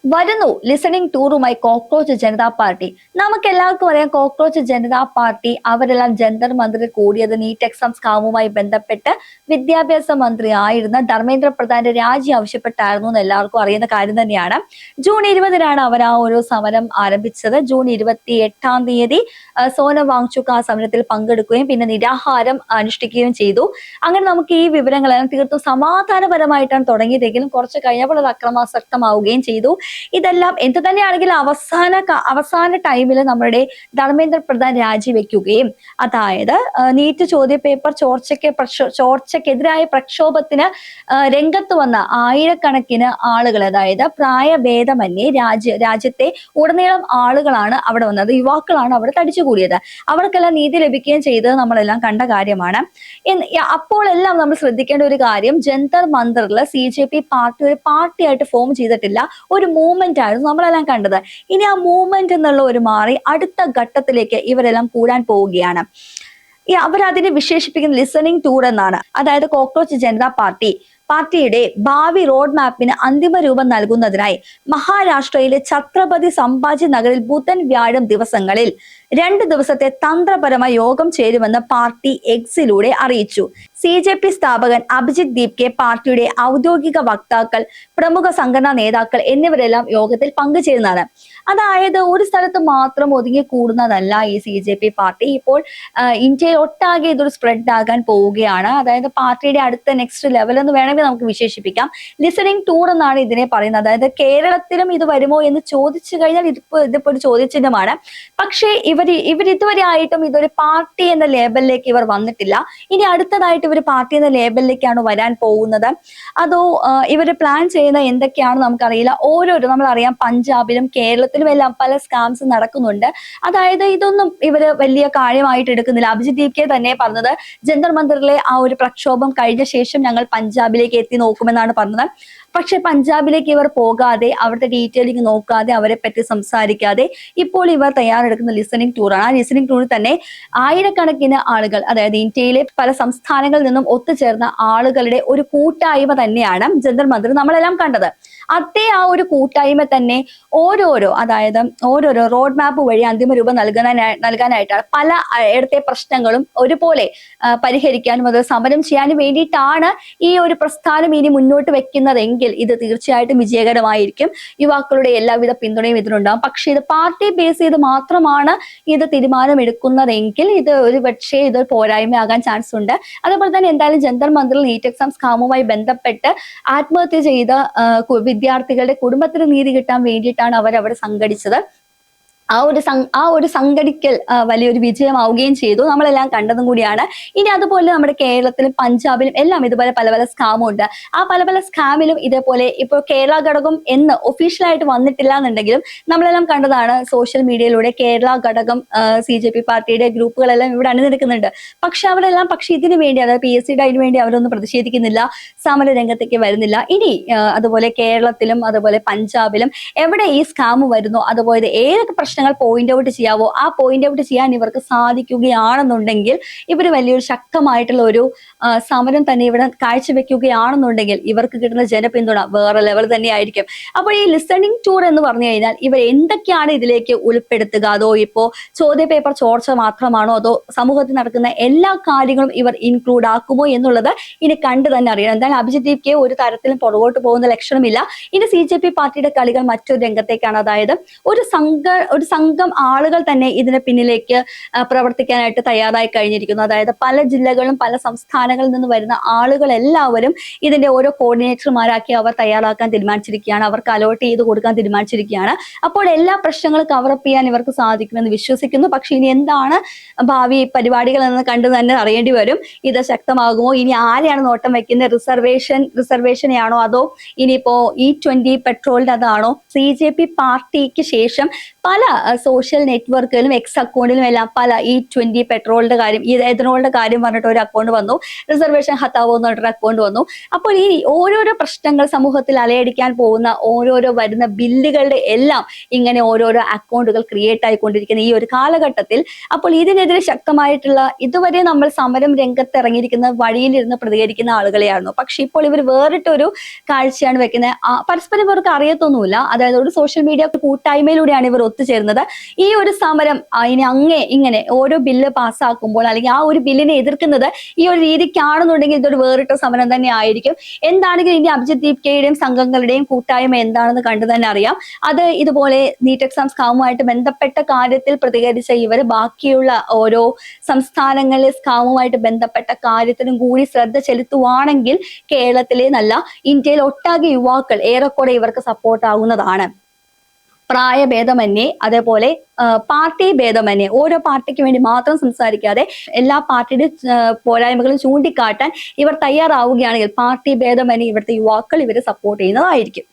വരുന്നു listening ടൂറുമായി cockroach Janata party. നമുക്ക് എല്ലാവർക്കും അറിയാം, കോക്രോച്ച് ജനതാ പാർട്ടി അവരെല്ലാം ജന്തർ മന്ദിറിൽ കൂടിയത് നീറ്റ് എക്സാം സ്കാമുമായി ബന്ധപ്പെട്ട് വിദ്യാഭ്യാസ മന്ത്രി ആയിരുന്ന ധർമ്മേന്ദ്ര പ്രധാന്റെ രാജി ആവശ്യപ്പെട്ടായിരുന്നു എന്ന് എല്ലാവർക്കും അറിയുന്ന കാര്യം തന്നെയാണ്. ജൂൺ 20-നാണ് അവർ ആ ഒരു സമരം ആരംഭിച്ചത്. ജൂൺ 28 സോനം വാങ്ചുക് ആ സമരത്തിൽ പങ്കെടുക്കുകയും പിന്നെ നിരാഹാരം അനുഷ്ഠിക്കുകയും ചെയ്തു. അങ്ങനെ നമുക്ക് ഈ വിവരങ്ങളെല്ലാം തീർത്തും സമാധാനപരമായിട്ടാണ് തുടങ്ങിയതെങ്കിലും കുറച്ച് കഴിഞ്ഞപ്പോൾ അത് അക്രമാസക്തമാവുകയും ചെയ്തു. ഇതെല്ലാം എന്ത് തന്നെയാണെങ്കിലും അവസാന ടൈമിൽ നമ്മുടെ ധർമ്മേന്ദ്ര പ്രധാൻ രാജിവെക്കുകയും, അതായത് നീറ്റ് ചോദ്യ പേപ്പർ ചോർച്ചയ്ക്കെതിരായ പ്രക്ഷോഭത്തിന് രംഗത്ത് വന്ന ആയിരക്കണക്കിന് ആളുകൾ, അതായത് പ്രായഭേദമന്യേ രാജ്യത്തെ ഉടനീളം ആളുകളാണ് അവിടെ വന്നത്, യുവാക്കളാണ് അവിടെ തടിച്ചുകൂടിയത്. അവർക്കെല്ലാം നീതി ലഭിക്കുകയും ചെയ്തത് നമ്മളെല്ലാം കണ്ട കാര്യമാണ്. അപ്പോഴെല്ലാം നമ്മൾ ശ്രദ്ധിക്കേണ്ട ഒരു കാര്യം, ജന്തർ മന്ദിറിൽ CJP പാർട്ടി ഒരു പാർട്ടിയായിട്ട് ഫോം ചെയ്തിട്ടില്ല, ഒരു മൂവ്മെന്റ് ആയിരുന്നു നമ്മളെല്ലാം കണ്ടത്. ഇനി ആ മൂവ്മെന്റ് എന്നുള്ള ഒരു മാറി അടുത്ത ഘട്ടത്തിലേക്ക് ഇവരെല്ലാം കൂടാൻ പോവുകയാണ്. അവരതിനെ വിശേഷിപ്പിക്കുന്ന ലിസണിംഗ് ടൂർ എന്നാണ്. അതായത് കോക്രോച്ച് ജനതാ പാർട്ടിയുടെ ഭാവി റോഡ് മാപ്പിന് അന്തിമ രൂപം നൽകുന്നതിനായി മഹാരാഷ്ട്രയിലെ ഛത്രപതി സംഭാജി നഗറിൽ ബുധൻ വ്യാഴം ദിവസങ്ങളിൽ 2 ദിവസത്തെ തന്ത്രപരമായ യോഗം ചേരുമെന്ന് പാർട്ടി എക്സിലൂടെ അറിയിച്ചു. CJP സ്ഥാപകൻ അഭിജിത് ദീപ്കെ, പാർട്ടിയുടെ ഔദ്യോഗിക വക്താക്കൾ, പ്രമുഖ സംഘടനാ നേതാക്കൾ എന്നിവരെല്ലാം യോഗത്തിൽ പങ്കുചേരുന്നതാണ്. അതായത് ഒരു സ്ഥലത്ത് മാത്രം ഒതുങ്ങി കൂടുന്നതല്ല ഈ CJP പാർട്ടി. ഇപ്പോൾ ഇന്ത്യയിൽ ഒട്ടാകെ ഇതൊരു സ്പ്രെഡ് ആകാൻ പോവുകയാണ്. അതായത് പാർട്ടിയുടെ അടുത്ത നെക്സ്റ്റ് ലെവൽ എന്ന് വേണമെങ്കിൽ നമുക്ക് വിശേഷിപ്പിക്കാം. ലിസണിംഗ് ടൂർ എന്നാണ് ഇതിനെ പറയുന്നത്. അതായത് കേരളത്തിലും ഇത് വരുമോ എന്ന് ചോദിച്ചു കഴിഞ്ഞാൽ ഇതിപ്പോ ഒരു ചോദ്യചിഹ്നമാണ്. പക്ഷേ ഇവർ ഇതുവരെ ആയിട്ടും ഇതൊരു പാർട്ടി എന്ന ലേബലിലേക്ക് ഇവർ വന്നിട്ടില്ല. ഇനി അടുത്തതായിട്ട് ഇവർ പാർട്ടി എന്ന ലേബലിലേക്കാണ് വരാൻ പോകുന്നത്, അതോ ഇവർ പ്ലാൻ ചെയ്യുന്ന എന്തൊക്കെയാണ് നമുക്കറിയില്ല. നമ്മളറിയാം പഞ്ചാബിലും കേരളത്തിലും എല്ലാം പല സ്കാംസ് നടക്കുന്നുണ്ട്. അതായത് ഇതൊന്നും ഇവര് വലിയ കാര്യമായിട്ട് എടുക്കുന്നില്ല. അഭിജിത് ദീപ്കെ തന്നെ പറഞ്ഞത്, ജന്തർ മന്ദിറിലെ ആ ഒരു പ്രക്ഷോഭം കഴിഞ്ഞ ശേഷം ഞങ്ങൾ പഞ്ചാബിലേക്ക് എത്തി നോക്കുമെന്നാണ് പറഞ്ഞത്. പക്ഷെ പഞ്ചാബിലേക്ക് ഇവർ പോകാതെ, അവിടുത്തെ ഡീറ്റെയിലിംഗ് നോക്കാതെ, അവരെ പറ്റി സംസാരിക്കാതെ ഇപ്പോൾ ഇവർ തയ്യാറെടുക്കുന്ന ലിസണിംഗ് ടൂറാണ്. ആ ലിസണിംഗ് ടൂറിൽ തന്നെ ആയിരക്കണക്കിന് ആളുകൾ, അതായത് ഇന്ത്യയിലെ പല സംസ്ഥാനങ്ങളിൽ നിന്നും ഒത്തുചേർന്ന ആളുകളുടെ ഒരു കൂട്ടായ്മ തന്നെയാണ് ജന്തർ മന്ദിർ നമ്മളെല്ലാം കണ്ടത്. അതേ ആ ഒരു കൂട്ടായ്മ തന്നെ ഓരോരോ റോഡ് മാപ്പ് വഴി അന്തിമ രൂപം നൽകാനായിട്ടാണ് പല ഇടത്തെ പ്രശ്നങ്ങളും ഒരുപോലെ പരിഹരിക്കാനും അത് സമരം ചെയ്യാനും വേണ്ടിയിട്ടാണ് ഈ ഒരു പ്രസ്ഥാനം ഇനി മുന്നോട്ട് വെക്കുന്നതെങ്കിൽ ഇത് തീർച്ചയായിട്ടും വിജയകരമായിരിക്കും. യുവാക്കളുടെ എല്ലാവിധ പിന്തുണയും ഇതിനുണ്ടാകും. പക്ഷെ ഇത് പാർട്ടി ബേസ് ചെയ്ത് മാത്രമാണ് ഇത് തീരുമാനമെടുക്കുന്നതെങ്കിൽ ഇത് ഒരു പക്ഷേ ഇത് പോരായ്മയാകാൻ ചാൻസ് ഉണ്ട്. അതുപോലെ തന്നെ എന്തായാലും ജന്തർ മന്ദിറിൽ നീറ്റ് എക്സാം സ്കാമുമായി ബന്ധപ്പെട്ട് ആത്മഹത്യ ചെയ്ത വിദ്യാർത്ഥികളുടെ കുടുംബത്തിന് നീതി കിട്ടാൻ വേണ്ടിയിട്ടാണ് അവരവിടെ സംഘടിച്ചത്. ആ ഒരു സംഘടിക്കൽ വലിയൊരു വിജയമാവുകയും ചെയ്തു. നമ്മളെല്ലാം കണ്ടതും കൂടിയാണ്. ഇനി അതുപോലെ നമ്മുടെ കേരളത്തിലും പഞ്ചാബിലും എല്ലാം ഇതുപോലെ പല പല സ്കാമുണ്ട്. ആ പല സ്കാമിലും ഇതേപോലെ ഇപ്പോൾ കേരള ഘടകം എന്ന് ഒഫീഷ്യലായിട്ട് വന്നിട്ടില്ല എന്നുണ്ടെങ്കിലും നമ്മളെല്ലാം കണ്ടതാണ് സോഷ്യൽ മീഡിയയിലൂടെ കേരള ഘടകം CJP പാർട്ടിയുടെ ഗ്രൂപ്പുകളെല്ലാം ഇവിടെ അണിനിരക്കുന്നുണ്ട്. പക്ഷെ ഇതിനു വേണ്ടി, അതായത് PSCയുടെ അതിനു വേണ്ടി അവരൊന്നും പ്രതിഷേധിക്കുന്നില്ല, സമര രംഗത്തേക്ക് വരുന്നില്ല. ഇനി അതുപോലെ കേരളത്തിലും അതുപോലെ പഞ്ചാബിലും എവിടെ ഈ സ്കാം വരുന്നു, അതുപോലെ ഏതൊക്കെ പ്രശ്നങ്ങൾ പോയിന്റ് ഔട്ട് ചെയ്യാവോ ആ പോയിന്റ് ഔട്ട് ചെയ്യാൻ ഇവർക്ക് സാധിക്കുകയാണെന്നുണ്ടെങ്കിൽ, ഇവർ വലിയൊരു ശക്തമായിട്ടുള്ള ഒരു സമരം തന്നെ ഇവിടെ കാഴ്ചവെക്കുകയാണെന്നുണ്ടെങ്കിൽ ഇവർക്ക് കിട്ടുന്ന ജനപിന്തുണ വേറെ ലെവൽ തന്നെയായിരിക്കും. അപ്പോൾ ഈ ലിസണിംഗ് ടൂർ എന്ന് പറഞ്ഞു കഴിഞ്ഞാൽ ഇവർ എന്തൊക്കെയാണ് ഇതിലേക്ക് ഉൾപ്പെടുത്തുക? അതോ ഇപ്പോ ചോദ്യ പേപ്പർ ചോർച്ച മാത്രമാണോ, അതോ സമൂഹത്തിൽ നടക്കുന്ന എല്ലാ കാര്യങ്ങളും ഇവർ ഇൻക്ലൂഡ് ആക്കുമോ എന്നുള്ളത് ഇനി കണ്ടു തന്നെ അറിയണം. എന്തായാലും അഭിജിത് ദീപ്കെ ഒരു തരത്തിലും പുറകോട്ട് പോകുന്ന ലക്ഷണമില്ല. ഇനി CJP പാർട്ടിയുടെ കളികൾ മറ്റൊരു രംഗത്തേക്കാണ്. അതായത് ഒരു സംഘം ആളുകൾ തന്നെ ഇതിന് പിന്നിലേക്ക് പ്രവർത്തിക്കാനായിട്ട് തയ്യാറായി കഴിഞ്ഞിരിക്കുന്നു. അതായത് പല ജില്ലകളും പല സംസ്ഥാനങ്ങളിൽ നിന്ന് വരുന്ന ആളുകൾ എല്ലാവരും ഇതിന്റെ ഓരോ കോർഡിനേറ്റർമാരാക്കി അവർ തയ്യാറാക്കാൻ തീരുമാനിച്ചിരിക്കുകയാണ്. അവർക്ക് അലോട്ട് ചെയ്ത് കൊടുക്കാൻ തീരുമാനിച്ചിരിക്കുകയാണ്. അപ്പോൾ എല്ലാ പ്രശ്നങ്ങളും കവറപ്പ് ചെയ്യാൻ ഇവർക്ക് സാധിക്കുമെന്ന് വിശ്വസിക്കുന്നു. പക്ഷെ ഇനി എന്താണ് ഭാവി പരിപാടികൾ എന്ന് കണ്ടു തന്നെ അറിയേണ്ടി വരും. ഇത് ശക്തമാകുമോ? ഇനി ആരെയാണ് നോട്ടം വെക്കുന്നത്? റിസർവേഷനെയാണോ, അതോ ഇനിയിപ്പോ E20 പെട്രോളിന്റെ അതാണോ? CJP പാർട്ടിക്ക് ശേഷം പല സോഷ്യൽ നെറ്റ്വർക്കുകളിലും എക്സ് അക്കൗണ്ടിലും എല്ലാം പല E20 പെട്രോളിന്റെ കാര്യം, ഈ എഥനോളിന്റെ കാര്യം പറഞ്ഞിട്ട് ഒരു അക്കൗണ്ട് വന്നു, റിസർവേഷൻ ഹത്താവോ എന്ന് പറഞ്ഞിട്ടൊരു അക്കൗണ്ട് വന്നു. അപ്പോൾ ഈ ഓരോരോ പ്രശ്നങ്ങൾ സമൂഹത്തിൽ അലയടിക്കാൻ പോകുന്ന ഓരോരോ വരുന്ന ബില്ലുകളുടെ എല്ലാം ഇങ്ങനെ ഓരോരോ അക്കൗണ്ടുകൾ ക്രിയേറ്റ് ആയിക്കൊണ്ടിരിക്കുന്ന ഈ ഒരു കാലഘട്ടത്തിൽ അപ്പോൾ ഇതിനെതിരെ ശക്തമായിട്ടുള്ള ഇതുവരെ നമ്മൾ സമരം രംഗത്ത് ഇറങ്ങിയിരിക്കുന്ന വഴിയിലിരുന്ന് പ്രതികരിക്കുന്ന ആളുകളെയായിരുന്നു. പക്ഷെ ഇപ്പോൾ ഇവർ വേറിട്ടൊരു കാഴ്ചയാണ് വെക്കുന്നത്. പരസ്പരം ഇവർക്ക് അറിയത്തൊന്നുമില്ല. അതായത് ഒരു സോഷ്യൽ മീഡിയ കൂട്ടായ്മയിലൂടെയാണ് ഇവർ ഒത്തുചേരുന്നത്. ഈ ഒരു സമരം ഇനി ഇങ്ങനെ ഓരോ ബില്ല് പാസ്സാക്കുമ്പോൾ അല്ലെങ്കിൽ ആ ഒരു ബില്ലിനെ എതിർക്കുന്നത് ഈ ഒരു രീതിക്കാണെന്നുണ്ടെങ്കിൽ ഇതൊരു വേറിട്ട സമരം തന്നെ ആയിരിക്കും. എന്താണെങ്കിലും ഇനി അഭിജിത് ദീപ്കയുടെയും സംഘങ്ങളുടെയും കൂട്ടായ്മ എന്താണെന്ന് കണ്ടു തന്നെ അറിയാം. അത് ഇതുപോലെ നീറ്റ് എക്സാം സ്കാമുമായിട്ട് ബന്ധപ്പെട്ട കാര്യത്തിൽ പ്രതികരിച്ച ഇവർ ബാക്കിയുള്ള ഓരോ സംസ്ഥാനങ്ങളിലെ സ്കാമുമായിട്ട് ബന്ധപ്പെട്ട കാര്യത്തിനും കൂടി ശ്രദ്ധ ചെലുത്തുവാണെങ്കിൽ കേരളത്തിലെ നല്ല ഇന്ത്യയിൽ ഒട്ടാകെ യുവാക്കൾ ഏറെക്കുറെ ഇവർക്ക് സപ്പോർട്ട് ആകുന്നതാണ്. പ്രായഭേദമന്യേ അതേപോലെ പാർട്ടി ഭേദമന്യേ ഓരോ പാർട്ടിക്ക് വേണ്ടി മാത്രം സംസാരിക്കാതെ എല്ലാ പാർട്ടിയുടെ പോരായ്മകളും ചൂണ്ടിക്കാട്ടാൻ ഇവർ തയ്യാറാവുകയാണെങ്കിൽ പാർട്ടി ഭേദമന്യേ ഇവിടുത്തെ യുവാക്കൾ ഇവരെ സപ്പോർട്ട് ചെയ്യുന്നതായിരിക്കും.